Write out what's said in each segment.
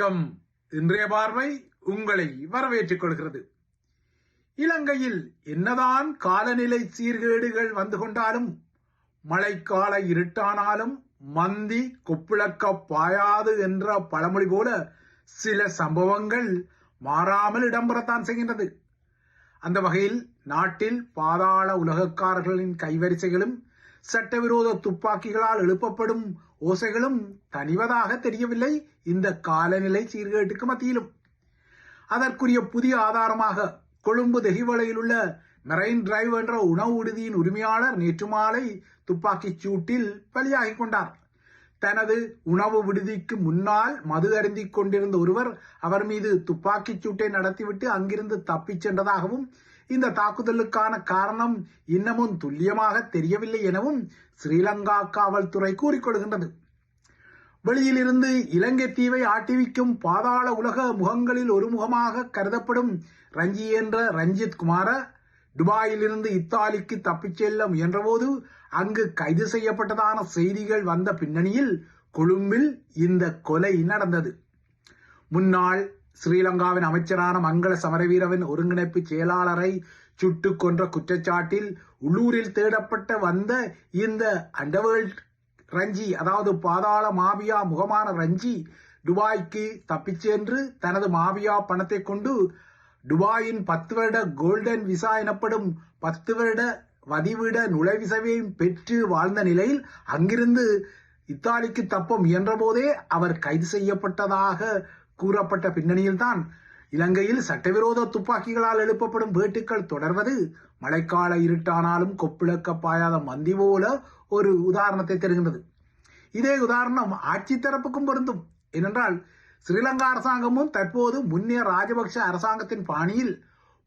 வணக்கம். இன்றைய பார்வை உங்களை வரவேற்றுக் கொள்கிறது. இலங்கையில் என்னதான் காலநிலை சீர்கேடுகள் வந்து கொண்டாலும், மழைக்கால இருட்டானாலும் மந்தி கொப்பிளக்க பாயாது என்ற பழமொழி போல சில சம்பவங்கள் மாறாமல் இடம்பெறத்தான் செய்கின்றது. அந்த வகையில் நாட்டில் பாதாள உலகக்காரர்களின் கைவரிசைகளும் சட்டவிரோத துப்பாக்கிகளால் எழுப்பப்படும் ஓசைகளும் தனிவதாக தெரியவில்லை. இந்த காலநிலை சீர்கேட்டுக்கு மத்தியிலும் அதற்குரிய புதிய ஆதாரமாக கொழும்பு தெஹிவளையில் உள்ள மெரைன் டிரைவ் என்ற உணவு விடுதியின் உரிமையாளர் நேற்று மாலை துப்பாக்கிச் சூட்டில் பலியாகிக் கொண்டார். தனது உணவு விடுதிக்கு முன்னால் மது அருந்திக் கொண்டிருந்த ஒருவர் அவர் மீது துப்பாக்கிச் சூட்டை நடத்திவிட்டு அங்கிருந்து தப்பிச் சென்றதாகவும், இந்த தாக்குதலுக்கான காரணம் இன்னமும் துல்லியமாக தெரியவில்லை எனவும் ஸ்ரீலங்கா காவல்துறை கூறிக்கொள்கின்றது. வெளியிலிருந்து இலங்கை தீவை ஆட்டிவிக்கும் பாதாள உலக முகங்களில் ஒரு முகமாக கருதப்படும் ரஞ்சி என்ற ரஞ்சித் குமார துபாயிலிருந்து இத்தாலிக்கு தப்பிச் செல்ல முயன்றபோது அங்கு கைது செய்யப்பட்டதான செய்திகள் வந்த பின்னணியில் கொழும்பில் இந்த கொலை நடந்தது. முன்னாள் ஸ்ரீலங்காவின் அமைச்சரான மங்கள சமரவீரவின் ஒருங்கிணைப்பு செயலாளரை சுட்டுக் கொன்ற குற்றச்சாட்டில் உள்ளூரில் தேடப்பட்ட வந்த இந்த அண்டர்வேல்ட் ரஞ்சி, அதாவது பாதாள மாபியா முகமான ரஞ்சி, துபாய்க்கு தப்பிச் சென்று தனது மாபியா பணத்தை கொண்டு துபாயின் 10 வருட கோல்டன் விசா எனப்படும் 10 வருட வதிவிட நுழைவிசவையும் பெற்று வாழ்ந்த நிலையில் அங்கிருந்து இத்தாலிக்கு தப்ப முயன்ற போதே அவர் கைது செய்யப்பட்டதாக கூறப்பட்ட பின்னணியில்தான் இலங்கையில் சட்டவிரோத துப்பாக்கிகளால் எழுப்பப்படும் வேட்டுக்கள் தொடர்வது மழைக்கால இருட்டானாலும் கொப்பிளக்க பாயாத மந்தி போல ஒரு உதாரணத்தை தருகின்றது. இதே உதாரணம் ஆட்சி தரப்புக்கும் பொருந்தும். ஏனென்றால் ஸ்ரீலங்கா அரசாங்கமும் தற்போது முன்னைய ராஜபக்ஷ அரசாங்கத்தின் பாணியில்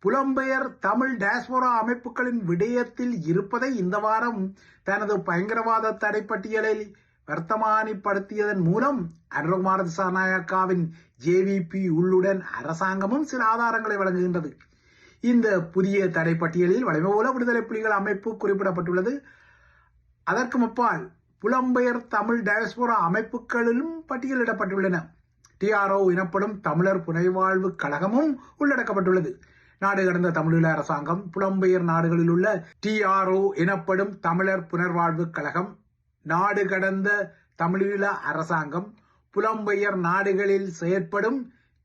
புலம்பெயர் தமிழ் டயஸ்போரா அமைப்புகளின் விடயத்தில் இருப்பதை இந்த வாரம் தனது பயங்கரவாத தடைப்பட்டியலில் வர்த்தமானிப்படுத்தியதன் மூலம் அனுரகுமார திசாநாயக்காவின் ஜேவிபி உள்ளுடன் அரசாங்கமும் சில ஆதாரங்களை வழங்குகின்றது. இந்த புதிய தடைப்பட்டியலில் வலிமை போல விடுதலை புலிகள் அமைப்பு குறிப்பிடப்பட்டுள்ளது. அதற்கு முப்பால் புலம்பெயர் தமிழ் டயஸ்போரா அமைப்புகளிலும் பட்டியலிடப்பட்டுள்ளன. TRO எனப்படும் தமிழர் புனைவாழ்வு கழகமும் உள்ளடக்கப்பட்டுள்ளது. நாடு கடந்த தமிழீழ அரசாங்கம், புலம்பெயர் நாடுகளில் உள்ள TRO எனப்படும் தமிழர் புனர்வாழ்வு கழகம், நாடு கடந்த தமிழீழ அரசாங்கம், புலம்பெயர் நாடுகளில் செயற்படும்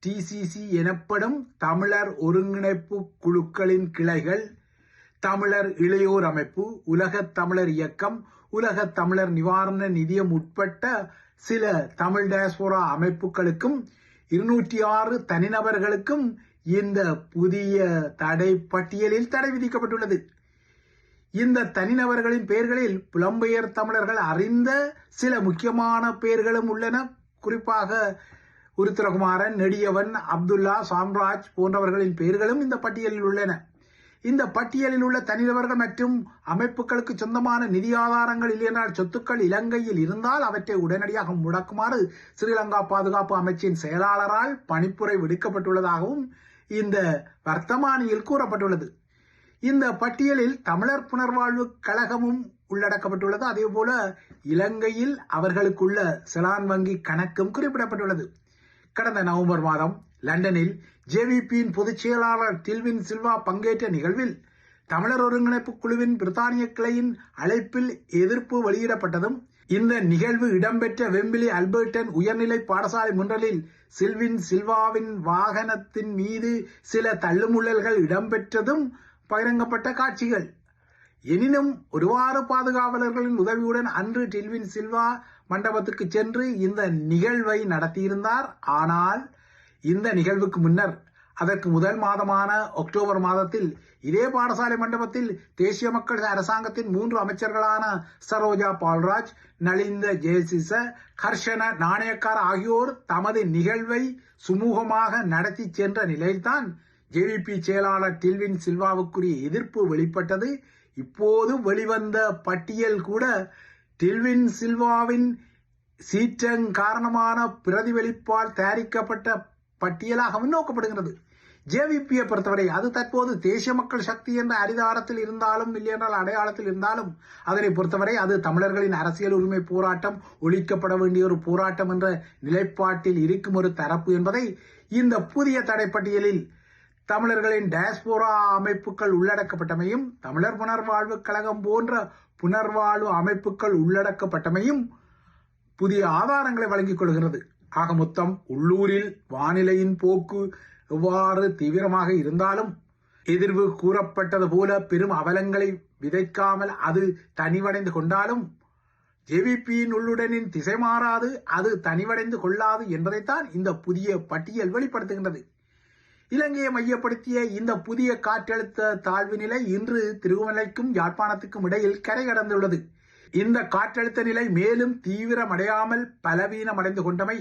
TCC எனப்படும் தமிழர் ஒருங்கிணைப்பு குழுக்களின் கிளைகள், தமிழர் இளையோர் அமைப்பு, உலகத் தமிழர் இயக்கம், உலகத் தமிழர் நிவாரண நிதியம் உட்பட்ட சில தமிழ் டயஸ்போரா அமைப்புகளுக்கும் 206 தனிநபர்களுக்கும் இந்த புதிய தடை பட்டியலில் தடை விதிக்கப்பட்டுள்ளது. இந்த தனிநபர்களின் பெயர்களில் புலம்பெயர் தமிழர்கள் அறிந்த சில முக்கியமான பெயர்களும் உள்ளன. குறிப்பாக உருத்திரகுமாரன், நெடியவன், அப்துல்லா, சாம்ராஜ் போன்றவர்களின் பெயர்களும் இந்த பட்டியலில் உள்ளன. இந்த பட்டியலில் உள்ள தனிநபர்கள் மற்றும் அமைப்புகளுக்கு சொந்தமான நிதி ஆதாரங்கள் இல்லையென்றால் சொத்துக்கள் இலங்கையில் இருந்தால் அவற்றை உடனடியாக முடக்குமாறு ஸ்ரீலங்கா பாதுகாப்பு அமைச்சின் செயலாளரால் பணிப்புரை விடுக்கப்பட்டுள்ளதாகவும் இந்த வர்த்தமானியில் கூறப்பட்டுள்ளது. இந்த பட்டியலில் தமிழர் புனர்வாழ்வு கழகமும் உள்ளடக்கப்பட்டுள்ளது. அதே போல இலங்கையில் அவர்களுக்குள்ள செலான் வங்கி கணக்கும் குறிப்பிடப்பட்டுள்ளது. கடந்த நவம்பர் மாதம் லண்டனில் ஜேவிபியின் பொதுச் செயலாளர் டில்வின் சில்வா பங்கேற்ற நிகழ்வில் தமிழர் ஒருங்கிணைப்பு குழுவின் பிரித்தானிய கிளையின் அழைப்பில் எதிர்ப்பு வெளியிடப்பட்டதும், இந்த நிகழ்வு இடம்பெற்ற வெம்பிலி அல்பர்டன் உயர்நிலை பாடசாலை முன்றலில் சில்வின் சில்வாவின் வாகனத்தின் மீது சில தள்ளுமுள்ளல்கள் இடம்பெற்றதும் பகிரங்கப்பட்ட காட்சிகள். எனினும் ஒருவாறு பாதுகாவலர்களின் உதவியுடன் அன்று டில்வின் சில்வா மண்டபத்துக்கு சென்று இந்த நிகழ்வை நடத்தியிருந்தார். ஆனால் இந்த நிகழ்வுக்கு முன்னர், அதற்கு முதல் மாதமான அக்டோபர் மாதத்தில் இதே பாடசாலை மண்டபத்தில் தேசிய மக்கள் அரசாங்கத்தின் 3 அமைச்சர்களான சரோஜா பால்ராஜ், நலிந்த ஜெயசிச, ஹர்ஷன நாணயக்கார ஆகியோர் தமது நிகழ்வை சுமூகமாக நடத்தி சென்ற நிலையில்தான் ஜேவிபி செயலாளர் டில்வின் சில்வாவுக்குரிய எதிர்ப்பு வெளிப்பட்டது. இப்போது வெளிவந்த பட்டியல் கூட டில்வின் சில்வாவின் சீற்றங் காரணமான பிரதிபலிப்பால் தயாரிக்கப்பட்ட பட்டியலாகவும் நோக்கப்படுகிறது. ஜேவிபியை பொறுத்தவரை அது தற்போது தேசிய மக்கள் சக்தி என்ற அரிதாரத்தில் இருந்தாலும் இல்லையென்றால் அடையாளத்தில் இருந்தாலும் அதனை பொறுத்தவரை அது தமிழர்களின் அரசியல் உரிமை போராட்டம் ஒழிக்கப்பட வேண்டிய ஒரு போராட்டம் என்ற நிலைப்பாட்டில் இருக்கும் ஒரு தரப்பு என்பதை இந்த புதிய தடைப்பட்டியலில் தமிழர்களின் டயஸ்போரா அமைப்புகள் உள்ளடக்கப்பட்டமையும் தமிழர் புனர்வாழ்வு கழகம் போன்ற புனர்வாழ்வு அமைப்புகள் உள்ளடக்கப்பட்டமையும் புதிய ஆதாரங்களை வழங்கிக் கொள்கிறது. ஆக மொத்தம் உள்ளூரில் வானிலையின் போக்கு எவ்வாறு தீவிரமாக இருந்தாலும் எதிர்வு கூறப்பட்டது போல பெரும் அவலங்களை விதைக்காமல் அது தனிவடைந்து கொண்டாலும் ஜேவிபியின் உள்ளுடனின் திசை மாறாது, அது தனிவடைந்து கொள்ளாது என்பதைத்தான் இந்த புதிய பட்டியல் வெளிப்படுத்துகின்றது. இலங்கையை மையப்படுத்திய இந்த புதிய காற்றழுத்த தாழ்வு நிலை இன்று திருவண்ணாமலைக்கும் யாழ்ப்பாணத்துக்கும் இடையில் கரை கடந்துள்ளது. இந்த காற்றழுத்த நிலை மேலும் தீவிரமடையாமல் பலவீனமடைந்து கொண்டமை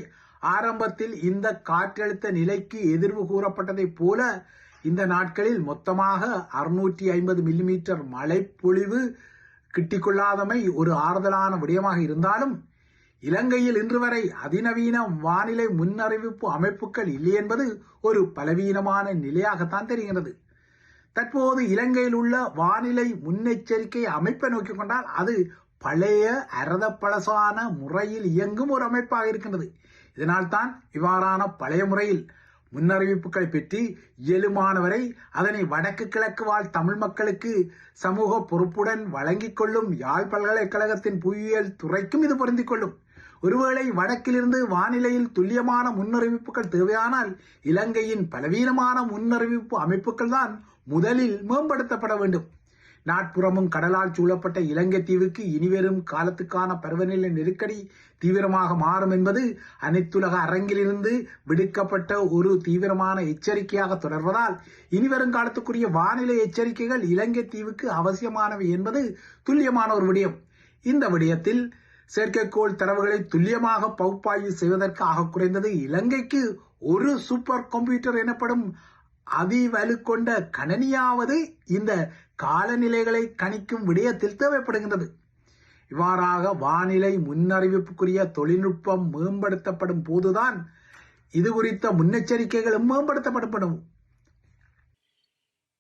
ஆரம்பத்தில் இந்த காற்றழுத்த நிலைக்கு எதிர்வு கூறப்பட்டதைப் போல இந்த நாட்களில் மொத்தமாக 650 மில்லிமீட்டர் மழை பொழிவு கிட்டிக்கொள்ளாதமை ஒரு ஆறுதலான விடயமாக இருந்தாலும் இலங்கையில் இன்று வரை அதிநவீன வானிலை முன்னறிவிப்பு அமைப்புகள் இல்லை என்பது ஒரு பலவீனமான நிலையாகத்தான் தெரிகிறது. தற்போது இலங்கையில் உள்ள வானிலை முன்னெச்சரிக்கை அமைப்பை நோக்கிக் கொண்டால் அது பழைய அரதப்பழசான முறையில் இயங்கும் ஒரு அமைப்பாக இருக்கின்றது. இதனால் தான் இவ்வாறான பழைய முறையில் முன்னறிவிப்புகளை பெற்று இயலுமானவரை அதனை வடக்கு கிழக்கு வாழ் தமிழ் மக்களுக்கு சமூக பொறுப்புடன் வழங்கிக் கொள்ளும் யாழ் பல்கலைக்கழகத்தின் புவியியல் துறைக்கும் இது பொருந்திக் கொள்ளும். ஒருவேளை வடக்கிலிருந்து வானிலையில் துல்லியமான முன்னறிவிப்புகள் தேவையானால் இலங்கையின் பலவீனமான முன்னறிவிப்பு அமைப்புகள் தான் முதலில் மேம்படுத்தப்பட வேண்டும். நாட்புறமும் கடலால் சூழப்பட்ட இலங்கை தீவுக்கு இனிவரும் காலத்துக்கான பருவநிலை நெருக்கடி தீவிரமாக மாறும் என்பது அனைத்துலக அரங்கிலிருந்து விடுக்கப்பட்ட ஒரு தீவிரமான எச்சரிக்கையாக தொடர்வதால் இனிவரும் காலத்துக்குரிய வானிலை எச்சரிக்கைகள் இலங்கை தீவுக்கு அவசியமானவை என்பது துல்லியமான ஒரு விடயம். இந்த விடயத்தில் செயற்கைக்கோள் தரவுகளை துல்லியமாக பகுப்பாய்வு செய்வதற்கு ஆக குறைந்தது இலங்கைக்கு ஒரு சூப்பர் கம்ப்யூட்டர் எனப்படும் அதிவலு கொண்ட கணனியாவது இந்த காலநிலைகளை கணிக்கும் விடயத்தில் தேவைப்படுகின்றது. இவ்வாறாக வானிலை முன்னறிவிப்புக்குரிய தொழில்நுட்பம் மேம்படுத்தப்படும் போதுதான் இது குறித்த முன்னெச்சரிக்கைகளும் மேம்படுத்தப்படும்.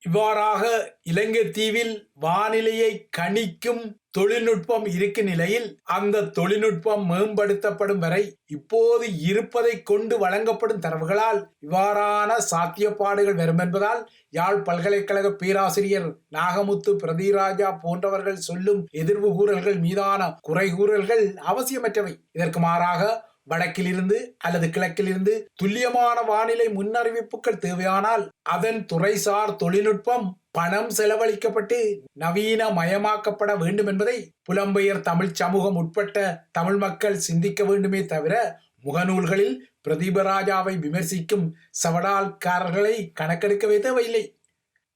இவ்வாறாக இலங்கை தீவில் வானிலையை கணிக்கும் தொழில்நுட்பம் இருக்கும் நிலையில் அந்த தொழில்நுட்பம் மேம்படுத்தப்படும் வரை இப்போது இருப்பதை கொண்டு வழங்கப்படும் தரவுகளால் இவ்வாறான சாத்தியப்பாடுகள் வரும் என்பதால் யாழ் பல்கலைக்கழக பேராசிரியர் நாகமுத்து பிரதிராஜா போன்றவர்கள் சொல்லும் எதிர்வு கூறல்கள் மீதான குறை கூறல்கள் அவசியமற்றவை. இதற்கு மாறாக வடக்கிலிருந்து அல்லது கிழக்கிலிருந்து துல்லியமான வானிலை முன்னறிவிப்புகள் தேவையானால் அதன் துறைசார் தொழில்நுட்பம் பணம் செலவழிக்கப்பட்டு நவீனமயமாக்கப்பட வேண்டும் என்பதை புலம்பெயர் தமிழ் சமூகம் உட்பட்ட தமிழ் மக்கள் சிந்திக்க வேண்டுமே தவிர முகநூல்களில் பிரதீபராஜாவை விமர்சிக்கும் சவடால்காரர்களை கணக்கெடுக்கவே தேவையில்லை.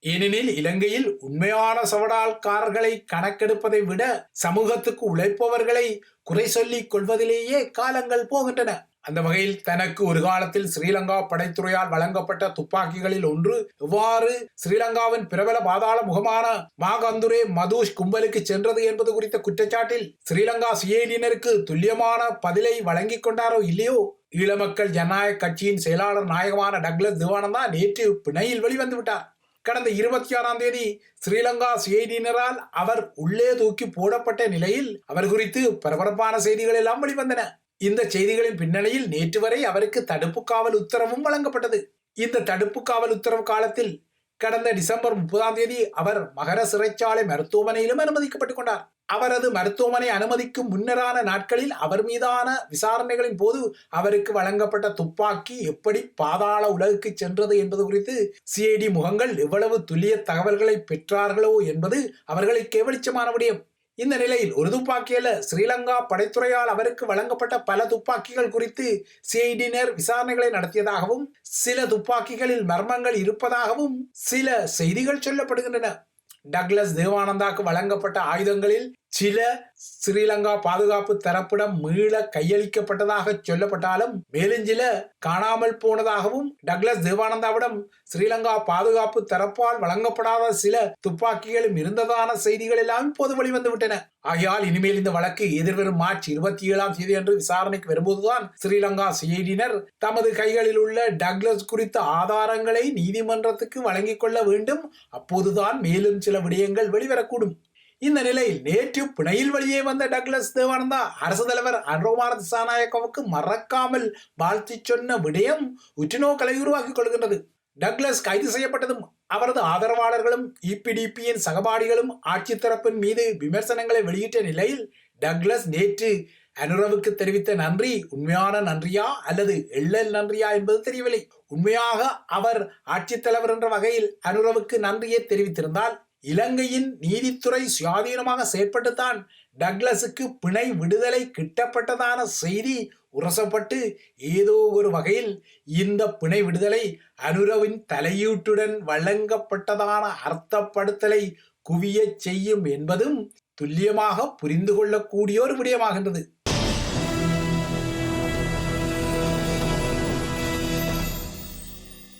ஏனெனில் இலங்கையில் உண்மையான சவடால்காரர்களை கணக்கெடுப்பதை விட சமூகத்துக்கு உழைப்பவர்களை குறை சொல்லிக் கொள்வதிலேயே காலங்கள் போகின்றன. அந்த வகையில் தனக்கு ஒரு காலத்தில் ஸ்ரீலங்கா படைத்துறையால் வழங்கப்பட்ட துப்பாக்கிகளில் ஒன்று எவ்வாறு ஸ்ரீலங்காவின் பிரபல பாதாள முகமான மாகந்துரே மதுஷ் கும்பலுக்கு சென்றது என்பது குறித்த குற்றச்சாட்டில் ஸ்ரீலங்கா சிஐடியினருக்கு துல்லியமான பதிலை வழங்கிக் கொண்டாரோ இல்லையோ, ஈழமக்கள் ஜனநாயக கட்சியின் செயலாளர் நாயகமான டக்ளஸ் தேவானந்தா நேற்று பிணையில் வெளிவந்து விட்டார். கடந்த 26ஆம் தேதி ஸ்ரீலங்கா சிஐடியினரால் அவர் உள்ளே தூக்கி போடப்பட்ட நிலையில் அவர் குறித்து பரபரப்பான செய்திகள் எல்லாம் வெளிவந்தன. இந்த செய்திகளின் பின்னணியில் நேற்று வரை அவருக்கு தடுப்பு காவல் உத்தரவும் வழங்கப்பட்டது. இந்த தடுப்பு காவல் உத்தரவு காலத்தில் கடந்த டிசம்பர் 30ஆம் தேதி அவர் மகர சிறைச்சாலை மருத்துவமனையிலும் அனுமதிக்கப்பட்டுக் கொண்டார். அவரது மருத்துவமனை அனுமதிக்கும் முன்னரான நாட்களில் அவர் மீதான விசாரணைகளின் போது அவருக்கு வழங்கப்பட்ட துப்பாக்கி எப்படி பாதாள உலகுக்கு சென்றது என்பது குறித்து சிஐடி முகங்கள் எவ்வளவு துல்லிய தகவல்களை பெற்றார்களோ என்பது அவர்களுக்கு வெளிச்சமான விடயம். இந்த நிலையில் ஒரு துப்பாக்கி அல்ல, ஸ்ரீலங்கா படைத்துறையால் அவருக்கு வழங்கப்பட்ட பல துப்பாக்கிகள் குறித்து சிஐடியினர் விசாரணைகளை நடத்தியதாகவும் சில துப்பாக்கிகளில் மர்மங்கள் இருப்பதாகவும் சில செய்திகள் சொல்லப்படுகின்றன. டக்ளஸ் தேவானந்தாக்கு வழங்கப்பட்ட ஆயுதங்களில் சில ஸ்ரீலங்கா பாதுகாப்பு தரப்பிடம் மீள கையளிக்கப்பட்டதாக சொல்லப்பட்டாலும் மேலும் சில காணாமல் போனதாகவும் டக்ளஸ் தேவானந்தாவிடம் ஸ்ரீலங்கா பாதுகாப்பு தரப்பால் வழங்கப்படாத சில துப்பாக்கிகளும் இருந்ததான செய்திகள் எல்லாம் இப்போது வெளிவந்துவிட்டன. ஆகையால் இனிமேல் இந்த வழக்கு எதிர்வரும் மார்ச் 27 அன்று விசாரணைக்கு வரும்போதுதான் ஸ்ரீலங்கா சிஐடியினர் தமது கைகளில் உள்ள டக்ளஸ் குறித்த ஆதாரங்களை நீதிமன்றத்துக்கு வழங்கிக் கொள்ள வேண்டும். அப்போதுதான் மேலும் சில விடயங்கள் வெளிவரக்கூடும். இந்த நிலையில் நேற்று பிணையில் வழியே வந்த டக்ளஸ் தேவானந்தா அரசு தலைவர் அனுரகுமார திசாநாயக்கவுக்கு மறக்காமல் வாழ்த்தி சொன்ன விடயம் உற்றுநோக்கலை உருவாக்கிக் கொள்கின்றது. டக்ளஸ் கைது செய்யப்பட்டதும் அவரது ஆதரவாளர்களும் இபிடிபியின் சகபாடிகளும் ஆட்சி தரப்பின் மீது விமர்சனங்களை வெளியிட்ட நிலையில் டக்ளஸ் நேற்று அனுரவுக்கு தெரிவித்த நன்றி உண்மையான நன்றியா அல்லது எள்ளல் நன்றியா என்பது தெரியவில்லை. உண்மையாக அவர் ஆட்சித் தலைவர் என்ற வகையில் அனுரவுக்கு நன்றியை தெரிவித்திருந்தால் இலங்கையின் நீதித்துறை சுயாதீனமாக செயற்பட்டுத்தான் டக்ளஸுக்கு பிணை விடுதலை கிட்டப்பட்டதான செய்தி உரசப்பட்டு ஏதோ ஒரு வகையில் இந்த பிணை விடுதலை அனுரவின் தலையீட்டுடன் வழங்கப்பட்டதான அர்த்தப்படுத்தலை குவிய செய்யும் என்பதும் துல்லியமாக புரிந்து கொள்ளக்கூடிய ஒரு விடயமாகின்றது.